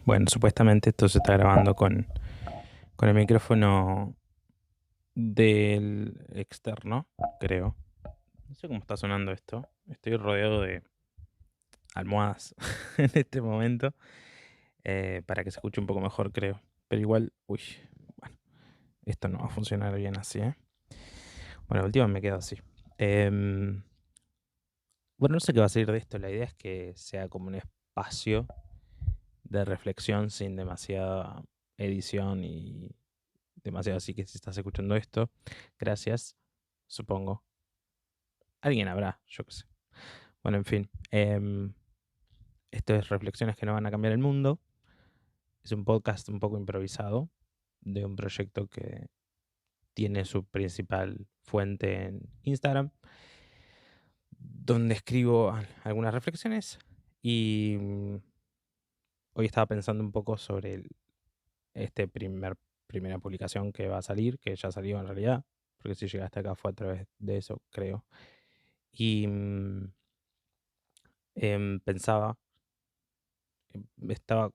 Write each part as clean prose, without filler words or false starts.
Bueno, supuestamente esto se está grabando con el micrófono del externo, creo. No sé cómo está sonando esto. Estoy rodeado de almohadas en este momento para que se escuche un poco mejor, creo. Pero igual, bueno, esto no va a funcionar bien así, ¿eh? Bueno, la última me quedo así. Em, bueno, no sé qué va a salir de esto. La idea es que sea como un espacio de reflexión sin demasiada edición y demasiado. Así que si estás escuchando esto, gracias, supongo. Alguien habrá, yo qué sé. Bueno, en fin. Esto es Reflexiones que no van a cambiar el mundo. Es un podcast un poco improvisado de un proyecto que tiene su principal fuente en Instagram, donde escribo algunas reflexiones y hoy estaba pensando un poco sobre este primera publicación que va a salir, que ya salió en realidad, porque si llegaste acá fue a través de eso, creo. Y pensaba, estaba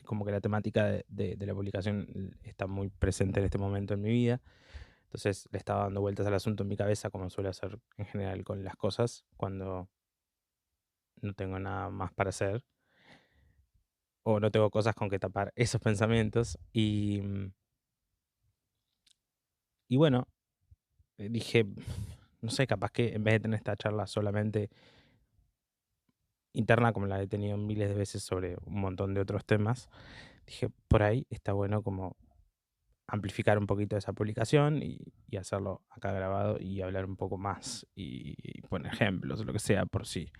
como que la temática de la publicación está muy presente en este momento en mi vida. Entonces le estaba dando vueltas al asunto en mi cabeza, como suele hacer en general con las cosas, cuando no tengo nada más para hacer o no tengo cosas con que tapar esos pensamientos. Y bueno, dije, no sé, capaz que en vez de tener esta charla solamente interna, como la he tenido miles de veces sobre un montón de otros temas, dije, por ahí está bueno como amplificar un poquito esa publicación y hacerlo acá grabado y hablar un poco más y poner ejemplos o lo que sea por si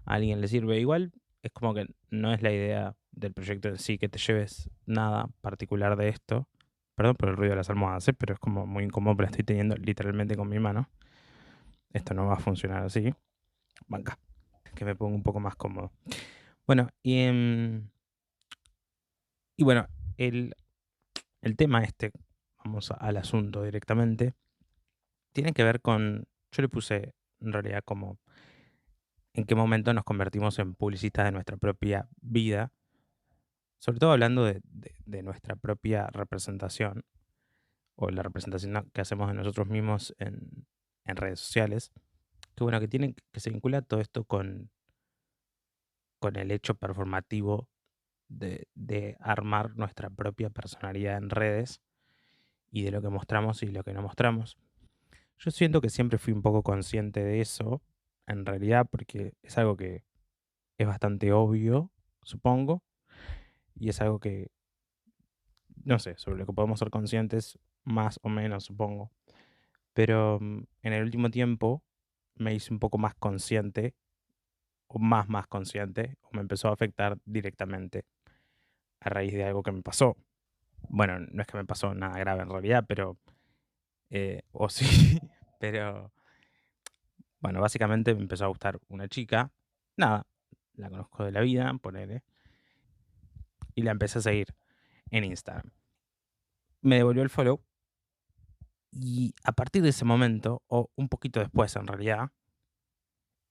a alguien le sirve. Igual es como que no es la idea del proyecto en sí que te lleves nada particular de esto. Perdón por el ruido de las almohadas, pero es como muy incómodo, pero la estoy teniendo literalmente con mi mano. Esto no va a funcionar así. Banca, que me ponga un poco más cómodo. Bueno, y bueno, el, el tema este, vamos al asunto directamente, tiene que ver con, yo le puse en realidad como en qué momento nos convertimos en publicistas de nuestra propia vida, sobre todo hablando de nuestra propia representación o la representación que hacemos de nosotros mismos en redes sociales, que bueno, que tiene que se vincula todo esto con el hecho performativo de armar nuestra propia personalidad en redes y de lo que mostramos y lo que no mostramos. Yo siento que siempre fui un poco consciente de eso, en realidad, porque es algo que es bastante obvio, supongo, y es algo que, no sé, sobre lo que podemos ser conscientes más o menos, supongo. Pero en el último tiempo me hice un poco más consciente, o más consciente, o me empezó a afectar directamente a raíz de algo que me pasó. Bueno, no es que me pasó nada grave en realidad, pero, o sí, pero bueno, básicamente me empezó a gustar una chica, nada, la conozco de la vida, ponele, y la empecé a seguir en Instagram. Me devolvió el follow y a partir de ese momento, o un poquito después en realidad,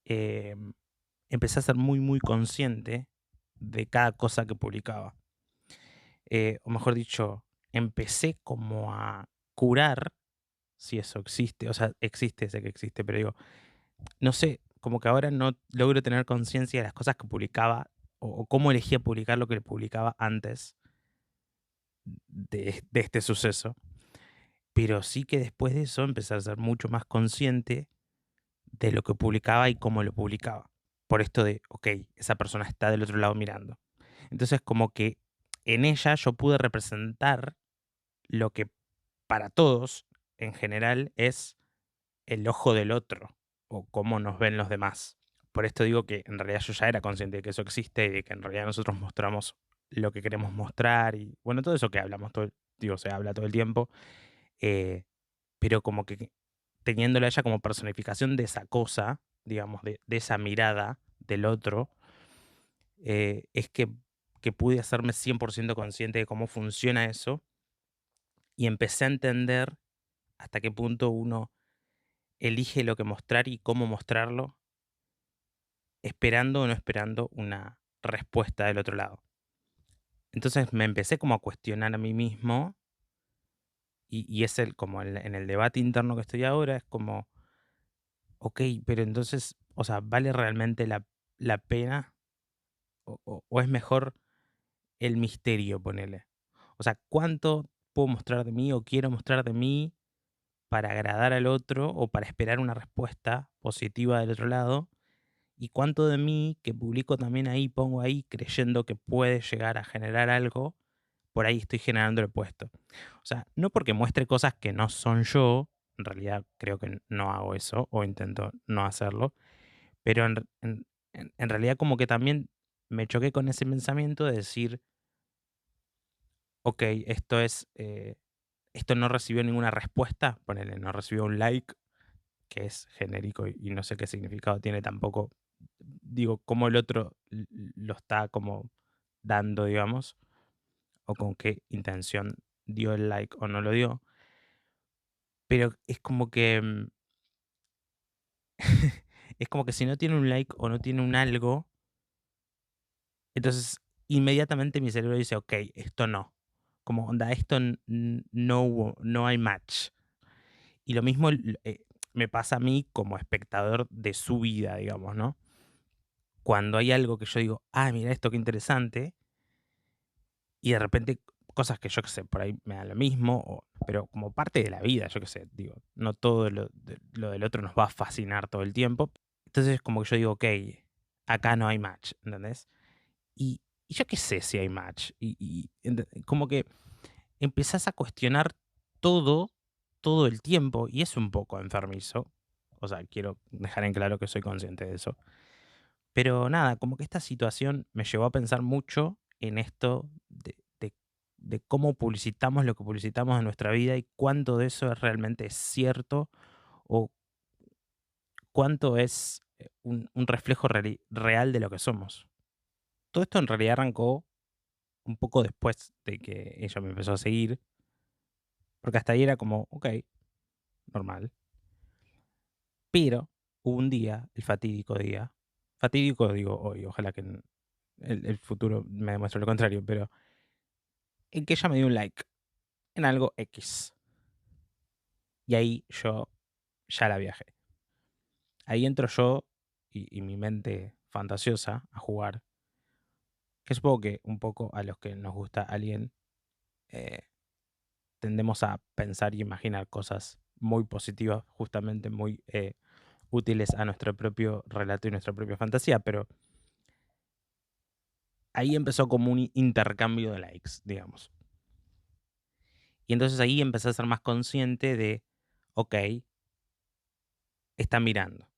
em, empecé a ser muy consciente de cada cosa que publicaba. O mejor dicho, empecé como a curar, si eso existe, o sea, existe, sé que existe, pero digo, no sé, como que ahora no logro tener conciencia de las cosas que publicaba o cómo elegía publicar lo que publicaba antes de este suceso. Pero sí que después de eso empecé a ser mucho más consciente de lo que publicaba y cómo lo publicaba. Por esto de, ok, esa persona está del otro lado mirando. Entonces, como que en ella yo pude representar lo que para todos, en general, es el ojo del otro o cómo nos ven los demás. Por esto digo que en realidad yo ya era consciente de que eso existe y de que en realidad nosotros mostramos lo que queremos mostrar y bueno, todo eso que hablamos, digo, se habla todo el tiempo, eh, pero como que teniéndola a ella como personificación de esa cosa, digamos, de esa mirada del otro, es que pude hacerme 100% consciente de cómo funciona eso y empecé a entender hasta qué punto uno elige lo que mostrar y cómo mostrarlo, esperando o no esperando una respuesta del otro lado. Entonces me empecé como a cuestionar a mí mismo y es como en el debate interno que estoy ahora, es como, ok, pero entonces, o sea, ¿vale realmente la pena o es mejor el misterio, ponele? O sea, ¿cuánto puedo mostrar de mí o quiero mostrar de mí para agradar al otro o para esperar una respuesta positiva del otro lado? ¿Y cuánto de mí que publico también ahí, pongo ahí, creyendo que puede llegar a generar algo, por ahí estoy generando el puesto? O sea, no porque muestre cosas que no son yo, en realidad creo que no hago eso o intento no hacerlo, pero en realidad como que también me choqué con ese pensamiento de decir, ok, esto no recibió ninguna respuesta, ponele, no recibió un like, que es genérico y no sé qué significado tiene tampoco. Digo, cómo el otro lo está como dando, digamos, o con qué intención dio el like o no lo dio. Pero es como que es como que si no tiene un like o no tiene un algo, entonces inmediatamente mi cerebro dice, ok, esto no. Como onda, esto no hubo, no hay match. Y lo mismo me pasa a mí como espectador de su vida, digamos, ¿no? Cuando hay algo que yo digo, ah, mira esto, qué interesante, y de repente cosas que yo qué sé, por ahí me da lo mismo, pero como parte de la vida, yo qué sé, digo, no todo lo del otro nos va a fascinar todo el tiempo. Entonces como que yo digo, ok, acá no hay match, ¿entendés? Y yo qué sé si hay match. Como que empezás a cuestionar todo, todo el tiempo, y es un poco enfermizo. O sea, quiero dejar en claro que soy consciente de eso. Pero nada, como que esta situación me llevó a pensar mucho en esto de cómo publicitamos lo que publicitamos en nuestra vida y cuánto de eso es realmente cierto o cuánto es un reflejo real de lo que somos. Todo esto en realidad arrancó un poco después de que ella me empezó a seguir, porque hasta ahí era como, ok, normal. Pero hubo un día, el fatídico digo hoy, ojalá que el futuro me demuestre lo contrario, pero en que ella me dio un like en algo X. Y ahí yo ya la viajé. Ahí entro yo y mi mente fantasiosa a jugar. Que supongo que un poco a los que nos gusta alguien eh, tendemos a pensar y imaginar cosas muy positivas, justamente muy útiles a nuestro propio relato y nuestra propia fantasía. Pero ahí empezó como un intercambio de likes, digamos. Y entonces ahí empecé a ser más consciente de, ok, está mirando.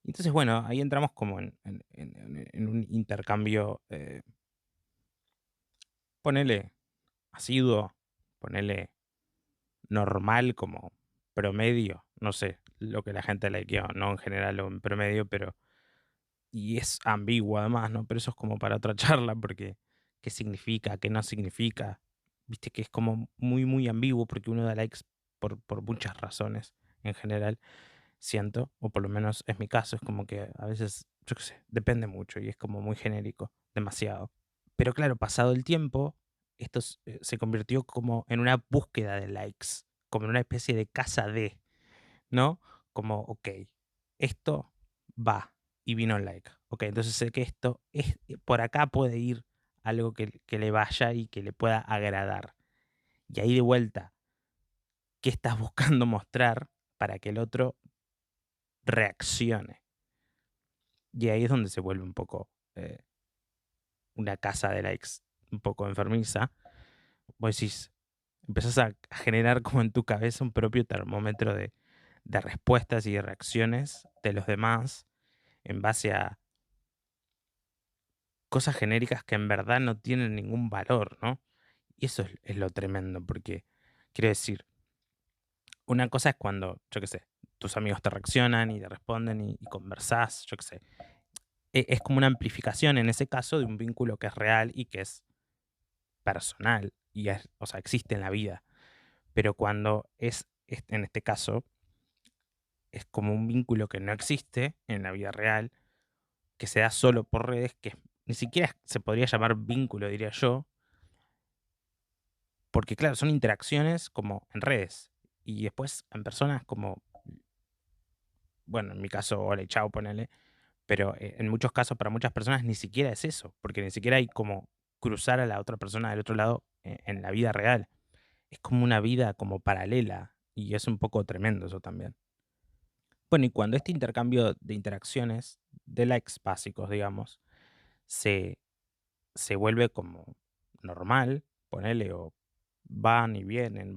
Entonces, bueno, ahí entramos como en un intercambio, ponele asiduo, ponele normal como promedio, no sé lo que la gente likea, no en general o en promedio, pero y es ambiguo además, ¿no? Pero eso es como para otra charla, porque qué significa, qué no significa. Viste que es como muy, muy ambiguo porque uno da likes por muchas razones en general, siento, o por lo menos es mi caso, es como que a veces, yo qué sé, depende mucho y es como muy genérico, demasiado. Pero claro, pasado el tiempo, esto se convirtió como en una búsqueda de likes, como en una especie de casa de, ¿no? Como, ok, esto va y vino el like. Ok, entonces sé que esto es, por acá puede ir algo que le vaya y que le pueda agradar. Y ahí de vuelta, ¿qué estás buscando mostrar para que el otro reaccione? Y ahí es donde se vuelve un poco una casa de likes un poco enfermiza. Vos decís, empezás a generar como en tu cabeza un propio termómetro de respuestas y de reacciones de los demás en base a cosas genéricas que en verdad no tienen ningún valor, ¿no? Y eso es lo tremendo, porque quiero decir, una cosa es cuando, yo qué sé, tus amigos te reaccionan y te responden y conversás, yo qué sé. Es como una amplificación en ese caso de un vínculo que es real y que es personal y es, o sea, existe en la vida. Pero cuando en este caso, es como un vínculo que no existe en la vida real, que se da solo por redes, que ni siquiera se podría llamar vínculo, diría yo, porque claro, son interacciones como en redes y después en personas como, bueno, en mi caso, hola y chao, ponele, pero en muchos casos para muchas personas ni siquiera es eso, porque ni siquiera hay como cruzar a la otra persona del otro lado en la vida real. Es como una vida como paralela y es un poco tremendo eso también. Bueno, y cuando este intercambio de interacciones, de likes básicos, digamos, se, se vuelve como normal, ponele, o van y vienen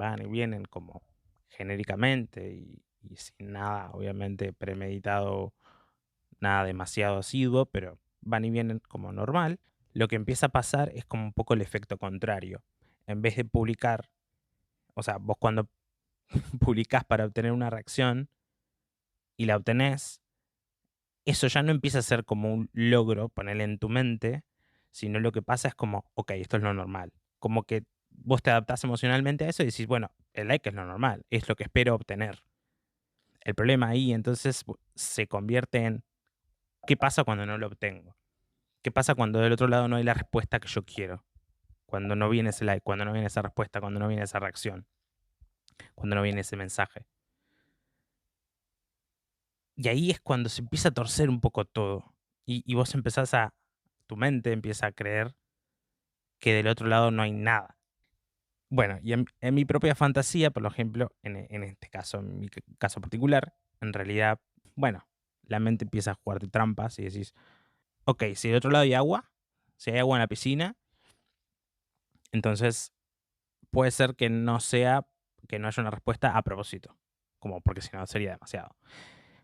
como genéricamente y sin nada, obviamente, premeditado, nada demasiado asiduo, pero van y vienen como normal, lo que empieza a pasar es como un poco el efecto contrario. En vez de publicar, o sea, vos cuando publicás para obtener una reacción y la obtenés, eso ya no empieza a ser como un logro, ponerle en tu mente, sino lo que pasa es como, ok, esto es lo normal. Como que vos te adaptás emocionalmente a eso y decís, bueno, el like es lo normal, es lo que espero obtener. El problema ahí entonces se convierte en, ¿qué pasa cuando no lo obtengo? ¿Qué pasa cuando del otro lado no hay la respuesta que yo quiero? Cuando no viene ese like, cuando no viene esa respuesta, cuando no viene esa reacción, cuando no viene ese mensaje. Y ahí es cuando se empieza a torcer un poco todo. Y vos empezás tu mente empieza a creer que del otro lado no hay nada. Bueno, y en mi propia fantasía, por ejemplo, en este caso, en mi caso particular, en realidad, bueno, la mente empieza a jugarte trampas y decís, ok, si del otro lado hay agua, si hay agua en la piscina, entonces puede ser que no sea, que no haya una respuesta a propósito, como porque si no sería demasiado.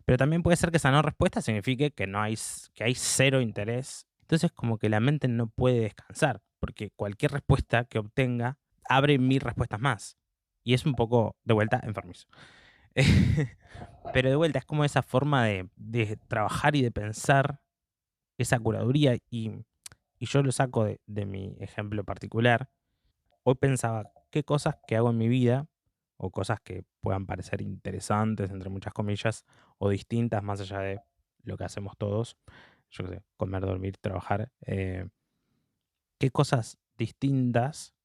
Pero también puede ser que esa no respuesta signifique que no hay, que hay cero interés. Entonces como que la mente no puede descansar, porque cualquier respuesta que obtenga abre 1000 respuestas más. Y es un poco, de vuelta, enfermizo. Pero de vuelta, es como esa forma de trabajar y de pensar, esa curaduría, y yo lo saco de mi ejemplo particular. Hoy pensaba qué cosas que hago en mi vida, o cosas que puedan parecer interesantes, entre muchas comillas, o distintas más allá de lo que hacemos todos, yo qué sé, comer, dormir, trabajar, qué cosas distintas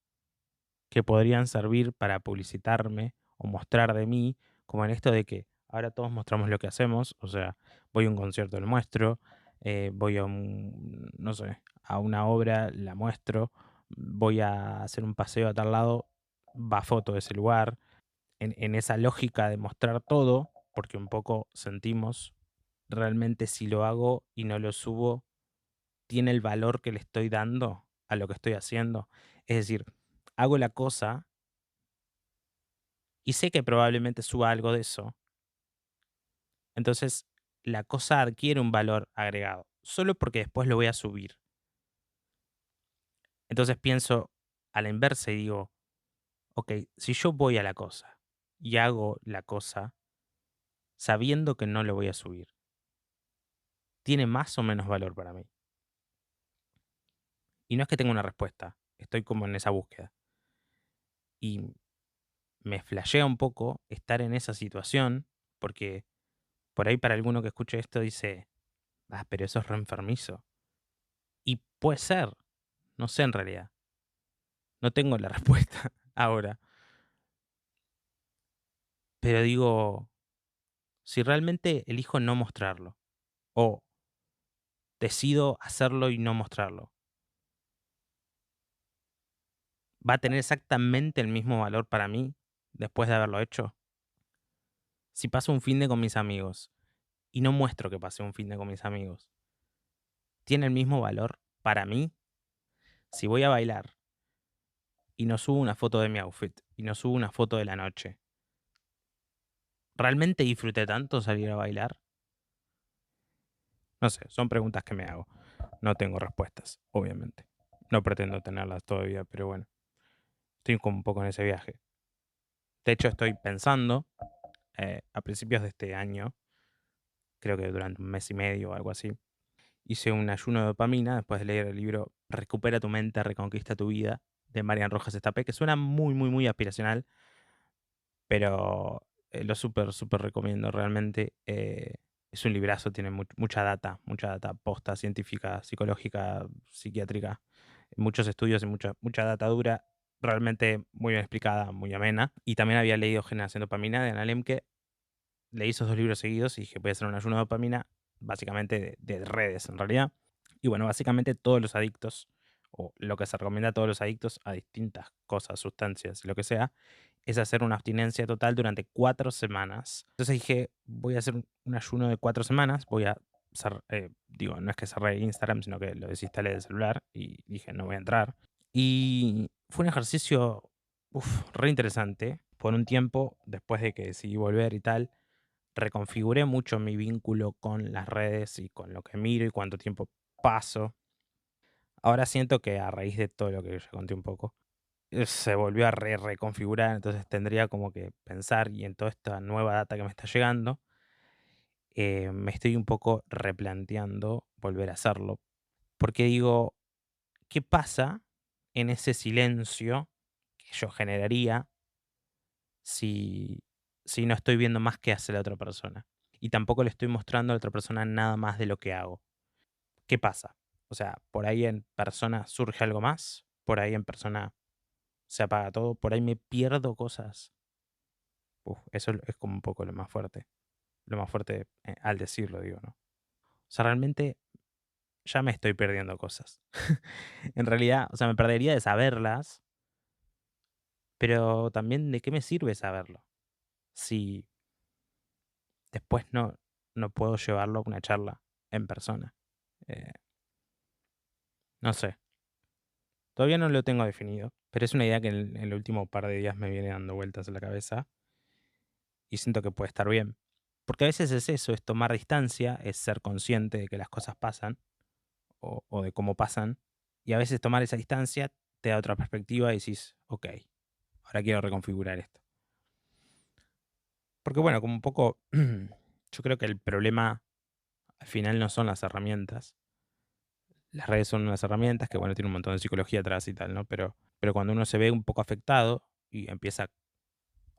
que podrían servir para publicitarme o mostrar de mí, como en esto de que ahora todos mostramos lo que hacemos, o sea, voy a un concierto, lo muestro, voy a un, no sé, a una obra, la muestro, voy a hacer un paseo a tal lado, va foto de ese lugar, en esa lógica de mostrar todo, porque un poco sentimos realmente si lo hago y no lo subo, tiene el valor que le estoy dando a lo que estoy haciendo. Es decir, hago la cosa y sé que probablemente suba algo de eso. Entonces, la cosa adquiere un valor agregado, solo porque después lo voy a subir. Entonces pienso a la inversa y digo, ok, si yo voy a la cosa y hago la cosa sabiendo que no lo voy a subir, tiene más o menos valor para mí. Y no es que tenga una respuesta, estoy como en esa búsqueda. Y me flashea un poco estar en esa situación, porque por ahí para alguno que escuche esto dice, ah, pero eso es re enfermizo. Y puede ser, no sé en realidad. No tengo la respuesta ahora. Pero digo, si realmente elijo no mostrarlo, o decido hacerlo y no mostrarlo, ¿va a tener exactamente el mismo valor para mí después de haberlo hecho? Si paso un fin de con mis amigos y no muestro que pasé un fin de con mis amigos, ¿tiene el mismo valor para mí? Si voy a bailar y no subo una foto de mi outfit y no subo una foto de la noche, ¿realmente disfruté tanto salir a bailar? No sé, son preguntas que me hago. No tengo respuestas, obviamente. No pretendo tenerlas todavía, pero bueno, estoy como un poco en ese viaje. De hecho, estoy pensando, a principios de este año, creo que durante un mes y medio o algo así, hice un ayuno de dopamina después de leer el libro Recupera tu mente, reconquista tu vida, de Marian Rojas Estapé, que suena muy, muy, muy aspiracional, pero lo súper, súper recomiendo realmente. Es un librazo, tiene mucha data posta científica, psicológica, psiquiátrica, muchos estudios y mucha data dura, realmente muy bien explicada, muy amena. Y también había leído Generación Dopamina de Anna Lemke. Leí esos 2 libros seguidos y dije: "Voy a hacer un ayuno de dopamina", básicamente de redes, en realidad. Y bueno, básicamente todos los adictos, o lo que se recomienda a todos los adictos a distintas cosas, sustancias, lo que sea, es hacer una abstinencia total durante 4 semanas. Entonces dije: "Voy a hacer un ayuno de 4 semanas, voy a digo, no es que cerré Instagram, sino que lo desinstalé del celular y dije: "No voy a entrar". Y fue un ejercicio, re interesante. Por un tiempo, después de que decidí volver y tal, reconfiguré mucho mi vínculo con las redes y con lo que miro y cuánto tiempo paso. Ahora siento que a raíz de todo lo que ya conté un poco, se volvió a reconfigurar, entonces tendría como que pensar y en toda esta nueva data que me está llegando, me estoy un poco replanteando volver a hacerlo, porque digo, ¿qué pasa en ese silencio que yo generaría si, si no estoy viendo más qué hace la otra persona? Y tampoco le estoy mostrando a la otra persona nada más de lo que hago. ¿Qué pasa? O sea, por ahí en persona surge algo más, por ahí en persona se apaga todo, por ahí me pierdo cosas. Eso es como un poco lo más fuerte al decirlo, digo, ¿no? O sea, realmente ya me estoy perdiendo cosas. En realidad, o sea, me perdería de saberlas, pero también de qué me sirve saberlo si después no puedo llevarlo a una charla en persona. Eh, no sé, todavía no lo tengo definido, pero es una idea que en el último par de días me viene dando vueltas en la cabeza y siento que puede estar bien. Porque a veces es eso, es tomar distancia, es ser consciente de que las cosas pasan o de cómo pasan, y a veces tomar esa distancia te da otra perspectiva y decís, ok, ahora quiero reconfigurar esto. Porque bueno, como un poco, yo creo que el problema al final no son las herramientas. Las redes son unas herramientas que, bueno, tienen un montón de psicología atrás y tal, ¿no? Pero cuando uno se ve un poco afectado y empieza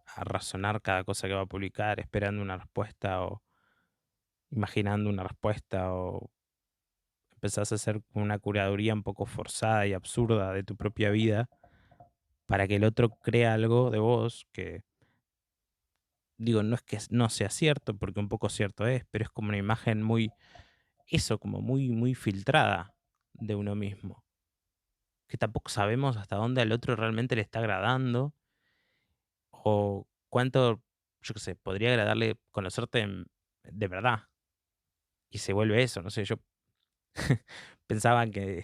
a razonar cada cosa que va a publicar, esperando una respuesta o imaginando una respuesta o empezás a hacer una curaduría un poco forzada y absurda de tu propia vida para que el otro crea algo de vos que, digo, no es que no sea cierto, porque un poco cierto es, pero es como una imagen muy, eso, como muy, muy filtrada de uno mismo, que tampoco sabemos hasta dónde al otro realmente le está agradando o cuánto, yo qué sé, podría agradarle conocerte de verdad. Y se vuelve eso, no sé, yo pensaba que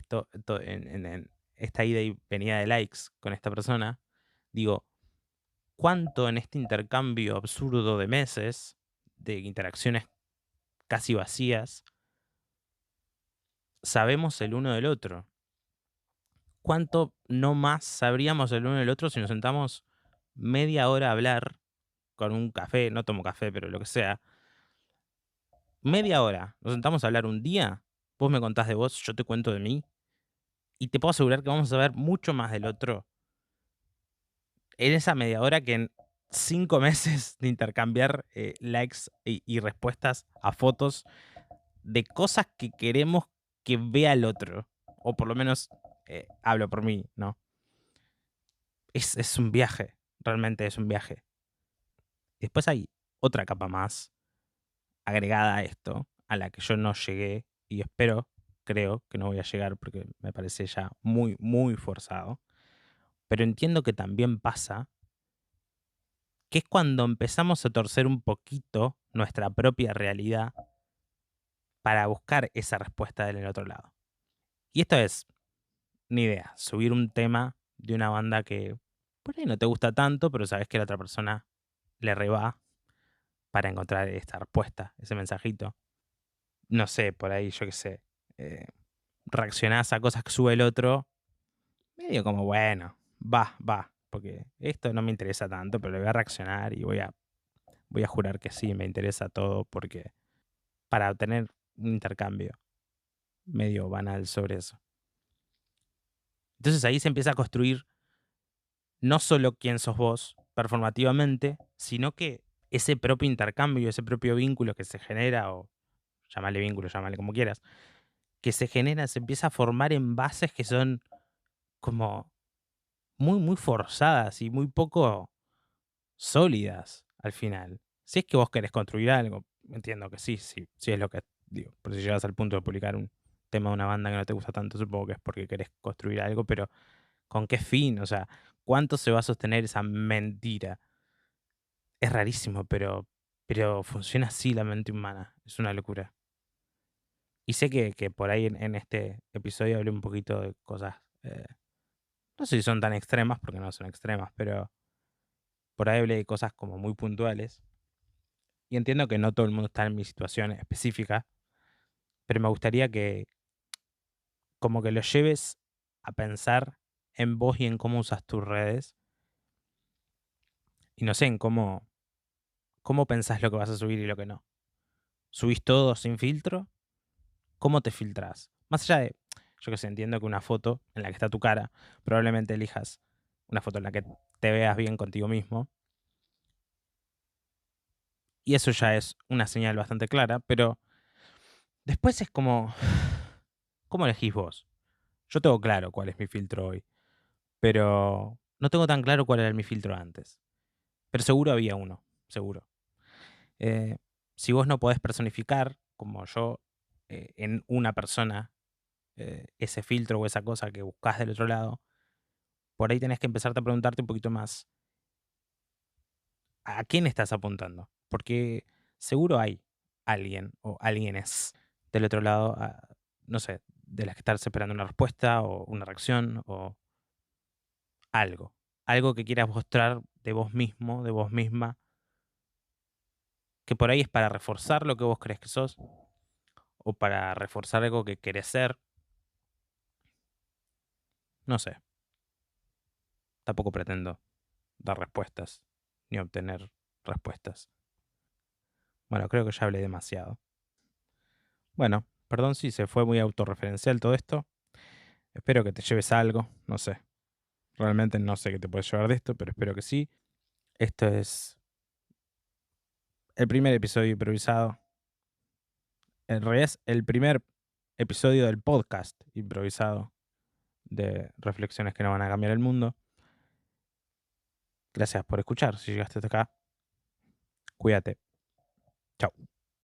en esta ida y venida de likes con esta persona, digo, ¿cuánto en este intercambio absurdo de meses, de interacciones casi vacías, sabemos el uno del otro? ¿Cuánto no más sabríamos el uno del otro si nos sentamos media hora a hablar con un café? No tomo café, pero lo que sea. Media hora. Nos sentamos a hablar un día. Vos me contás de vos, yo te cuento de mí. Y te puedo asegurar que vamos a ver mucho más del otro en esa media hora que en 5 meses de intercambiar likes y respuestas a fotos de cosas que queremos que vea el otro. O por lo menos hablo por mí, ¿no? Es un viaje, realmente es un viaje. Después hay otra capa más agregada a esto, a la que yo no llegué y espero, creo que no voy a llegar porque me parece ya muy, muy forzado. Pero entiendo que también pasa, que es cuando empezamos a torcer un poquito nuestra propia realidad para buscar esa respuesta del otro lado. Y esto es, ni idea, subir un tema de una banda que por ahí no te gusta tanto, pero sabes que la otra persona le reba para encontrar esta respuesta, ese mensajito. No sé, por ahí, yo qué sé, eh, reaccionás a cosas que sube el otro, medio como, bueno, va, porque esto no me interesa tanto, pero le voy a reaccionar y voy a jurar que sí, me interesa todo, porque para obtener un intercambio medio banal sobre eso. Entonces ahí se empieza a construir no solo quién sos vos performativamente, sino que ese propio intercambio, ese propio vínculo que se genera o llámale vínculo, llámale como quieras, que se genera, se empieza a formar en bases que son como muy, muy forzadas y muy poco sólidas al final. Si es que vos querés construir algo, entiendo que sí, sí, sí es lo que digo. Pero si llegas al punto de publicar un tema de una banda que no te gusta tanto, supongo que es porque querés construir algo, pero ¿con qué fin? O sea, ¿cuánto se va a sostener esa mentira? Es rarísimo, pero funciona así la mente humana. Es una locura. Y sé que por ahí en este episodio hablé un poquito de cosas, no sé si son tan extremas, porque no son extremas, pero por ahí hablé de cosas como muy puntuales. Y entiendo que no todo el mundo está en mi situación específica, pero me gustaría que como que lo lleves a pensar en vos y en cómo usas tus redes. Y no sé, en cómo pensás lo que vas a subir y lo que no. ¿Subís todo sin filtro? ¿Cómo te filtrás? Más allá de, yo que sé, entiendo que una foto en la que está tu cara, probablemente elijas una foto en la que te veas bien contigo mismo. Y eso ya es una señal bastante clara, pero después es como, ¿cómo elegís vos? Yo tengo claro cuál es mi filtro hoy, pero no tengo tan claro cuál era mi filtro antes. Pero seguro había uno, seguro. Eh, si vos no podés personificar, como yo, en una persona, ese filtro o esa cosa que buscas del otro lado, por ahí tenés que empezarte a preguntarte un poquito más, ¿a quién estás apuntando? Porque seguro hay alguien o alguienes del otro lado, no sé, de las que estás esperando una respuesta o una reacción o algo. Algo que quieras mostrar de vos mismo, de vos misma, que por ahí es para reforzar lo que vos crees que sos o para reforzar algo que querés ser. No sé, tampoco pretendo dar respuestas ni obtener respuestas. Bueno, creo que ya hablé demasiado. Bueno, perdón si se fue muy autorreferencial todo esto. Espero que te lleves algo, no sé. Realmente no sé qué te puedes llevar de esto, pero espero que sí. Esto es el primer episodio improvisado. En realidad es el primer episodio del podcast improvisado de reflexiones que no van a cambiar el mundo. Gracias por escuchar. Si llegaste hasta acá, cuídate. Chao.